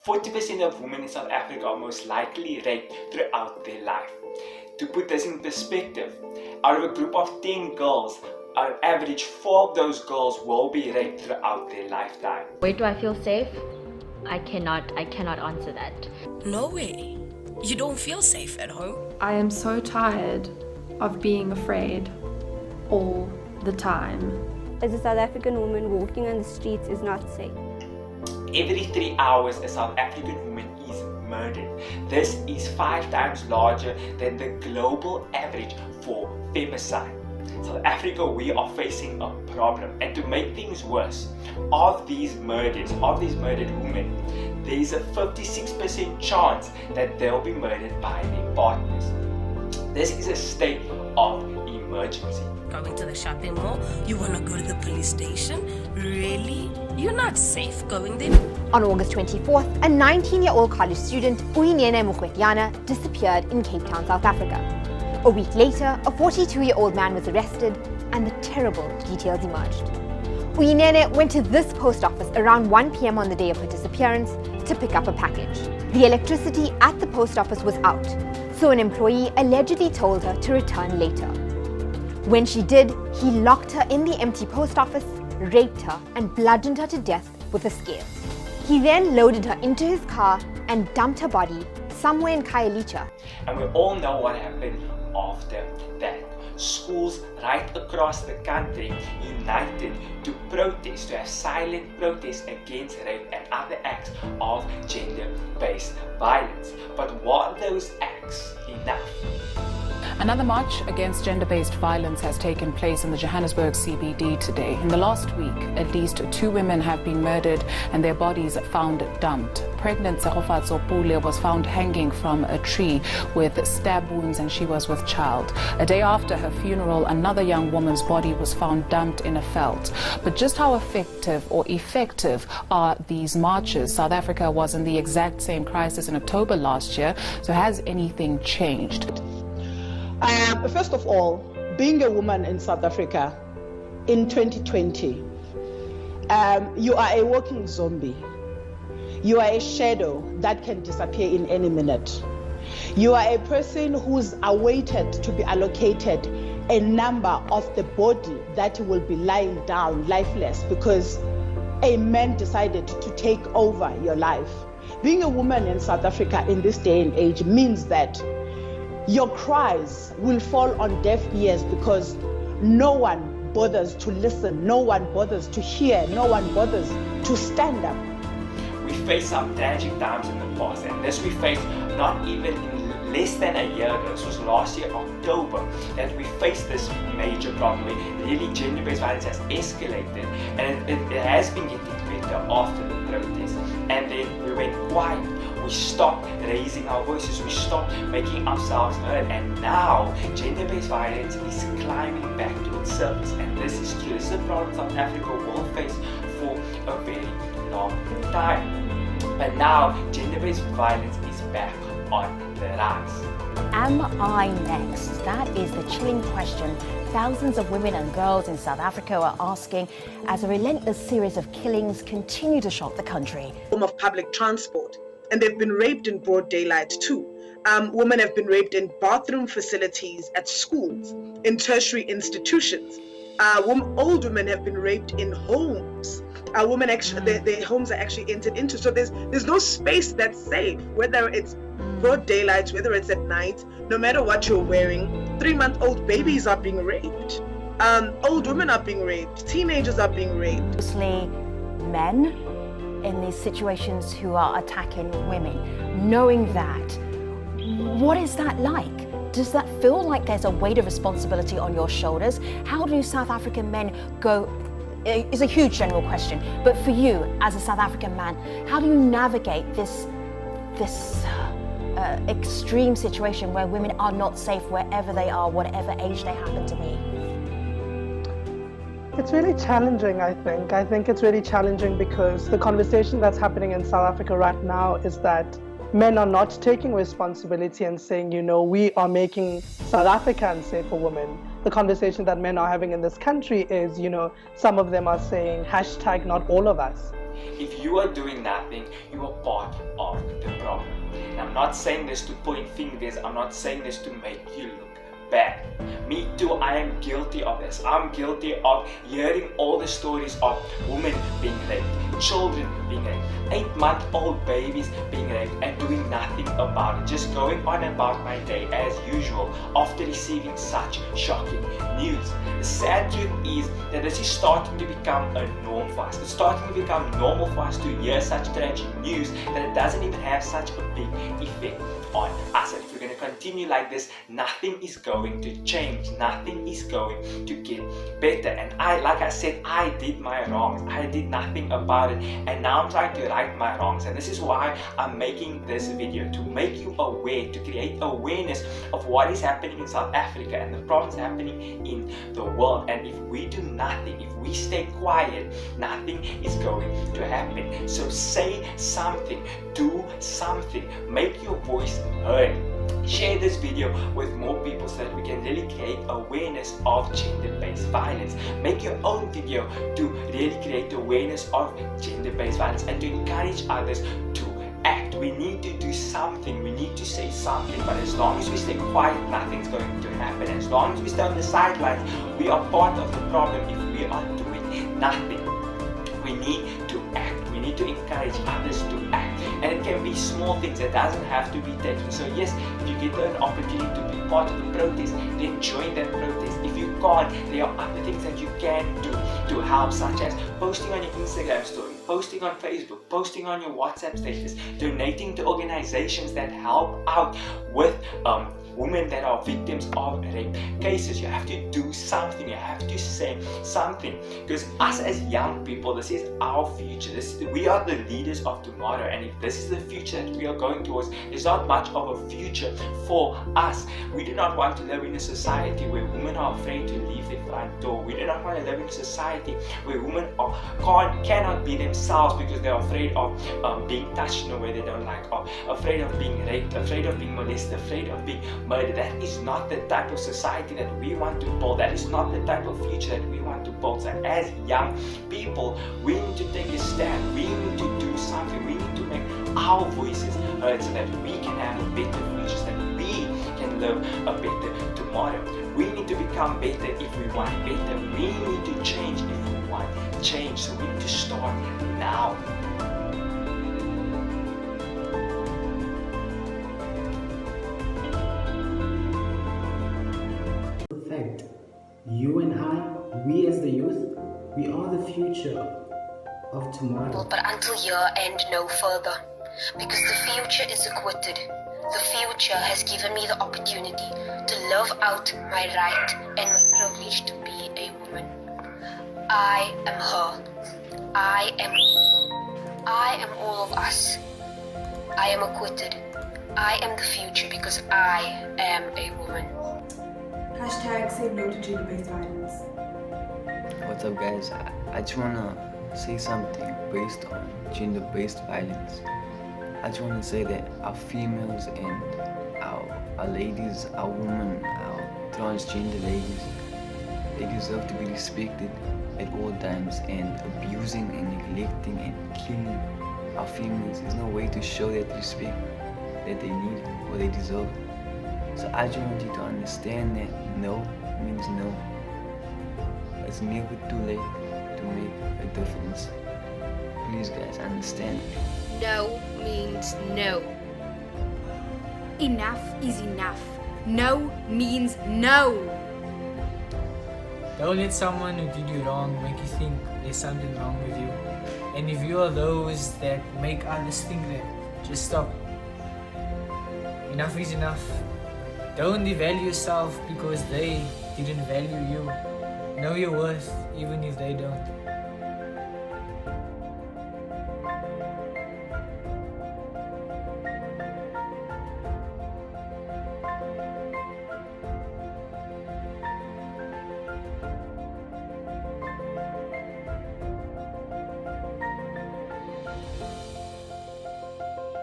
40% of women in South Africa are most likely raped throughout their life. To put this in perspective, out of a group of 10 girls, on average 4 of those girls will be raped throughout their lifetime. Where do I feel safe? I cannot answer that. No way. You don't feel safe at home? I am so tired of being afraid all the time. As a South African woman, walking on the streets is not safe. Every 3 hours, a South African woman is murdered. This is 5 times larger than the global average for femicide. South Africa, we are facing a problem, and to make things worse, of these murdered women, there is a 56% chance that they'll be murdered by their partners. This is a state of emergency. Going to the shopping mall? You want to go to the police station? Really? You're not safe going there. On August 24th, a 19-year-old college student, Uyinene Mugwetiana, disappeared in Cape Town, South Africa. A week later, a 42-year-old man was arrested, and the terrible details emerged. Uyinene went to this post office around 1 p.m. on the day of her disappearance to pick up a package. The electricity at the post office was out, so an employee allegedly told her to return later. When she did, he locked her in the empty post office, raped her, and bludgeoned her to death with a scale. He then loaded her into his car and dumped her body somewhere in Khayelitsha. And we all know what happened after that. Schools right across the country united to protest, to have silent protests against rape and other acts of gender-based violence. But were those acts enough? Another march against gender-based violence has taken place in the Johannesburg CBD today. In the last week, at least 2 women have been murdered and their bodies found dumped. Pregnant Segofatso Pule was found hanging from a tree with stab wounds, and she was with child. A day after her funeral, another young woman's body was found dumped in a veld. But just how effective are these marches? South Africa was in the exact same crisis in October last year, so has anything changed? First of all, being a woman in South Africa in 2020, you are a walking zombie. You are a shadow that can disappear in any minute. You are a person who's awaited to be allocated a number of the body that will be lying down lifeless because a man decided to take over your life. Being a woman in South Africa in this day and age means that your cries will fall on deaf ears because no one bothers to listen, no one bothers to hear, no one bothers to stand up. We faced some tragic times in the past, and this we faced not even in less than a year ago. This was last year, October, that we faced this major problem where really gender-based violence has escalated, and it has been getting better after the protests. And then we went quiet. We stopped raising our voices, we stopped making ourselves heard, and now gender-based violence is climbing back to its surface, and this is true. This is a problem South Africa will face for a very long time. But now gender-based violence is back on the rise. Am I next? That is the chilling question thousands of women and girls in South Africa are asking as a relentless series of killings continue to shock the country. Form of public transport. And they've been raped in broad daylight too. Women have been raped in bathroom facilities at schools, in tertiary institutions. Old women have been raped in homes. Women actually, their homes are actually entered into. So there's no space that's safe, whether it's broad daylight, whether it's at night, no matter what you're wearing. 3-month-old babies are being raped. Old women are being raped. Teenagers are being raped. Mostly men in these situations who are attacking women. Knowing that, what is that like? Does that feel like there's a weight of responsibility on your shoulders? How do South African men go? It's a huge general question, but for you as a South African man, how do you navigate this extreme situation where women are not safe wherever they are, whatever age they happen to be? It's really challenging, I think. I think it's really challenging because the conversation that's happening in South Africa right now is that men are not taking responsibility and saying, we are making South Africa unsafe for women. The conversation that men are having in this country is, some of them are saying, #not all of us. If you are doing nothing, you are part of the problem. And I'm not saying this to point fingers, I'm not saying this to make you look bad. Me too, I am guilty of this. I'm guilty of hearing all the stories of women being raped, children being raped, 8-month-old babies being raped, and doing nothing about it. Just going on about my day as usual after receiving such shocking news. The sad truth is that this is starting to become a norm for us. It's starting to become normal for us to hear such tragic news that it doesn't even have such a big effect on us. And if we're going to continue like this, nothing is going to change. Nothing is going to get better. And like I said, I did my wrongs. I did nothing about it. And now I'm trying to right my wrongs. And this is why I'm making this video, to make you aware, to create awareness of what is happening in South Africa and the problems happening in the world. And if we do nothing, if we stay quiet, nothing is going to happen. So say something, do something, make your voice heard. Share this video with more people so that we can really create awareness of gender-based violence. Make your own video to really create awareness of gender-based violence and to encourage others to act. We need to do something, we need to say something, but as long as we stay quiet, nothing's going to happen. As long as we stay on the sidelines, we are part of the problem if we are doing nothing. We need to act. We need to encourage others to act. And it can be small things, it doesn't have to be taken. So yes, if you get an opportunity to be part of the protest, then join that protest. If you can't, there are other things that you can do to help, such as posting on your Instagram story, posting on Facebook, posting on your WhatsApp status, donating to organizations that help out with women that are victims of rape cases. You have to do something, you have to say something, because us as young people, this is our future. We are the leaders of tomorrow, and if this is the future that we are going towards, there's not much of a future for us. We do not want to live in a society where women are afraid to leave their front door. We do not want to live in a society where women cannot be themselves because they're afraid of being touched in a way they don't like, or afraid of being raped, afraid of being molested, afraid of being murdered. That is not the type of society that we want to build. That is not the type of future that we want to build. So as young people, we need to take a stand. We need to do something. We need to make our voices heard so that we can have a better future, so that we can live a better tomorrow. We need to become better if we want better. We need to change if we want change. So we need to start now. You and I, we as the youth, we are the future of tomorrow. But until here and no further, because the future is acquitted. The future has given me the opportunity to live out my right and my privilege to be a woman. I am her. I am all of us. I am acquitted. I am the future because I am a woman. Hashtag say no to gender-based violence. What's up guys, I just wanna say something based on gender-based violence. I just wanna say that our females and our ladies, our women, our transgender ladies, they deserve to be respected at all times, and abusing and neglecting and killing our females is no way to show that respect that they need or they deserve. So I just want you to understand that no means no. It's never too late to make a difference. Please guys, understand. No means no. Enough is enough. No means no. Don't let someone who did you wrong make you think there's something wrong with you. And if you are those that make others think that, just stop. Enough is enough. Don't devalue yourself because they didn't value you. Know your worth even if they don't.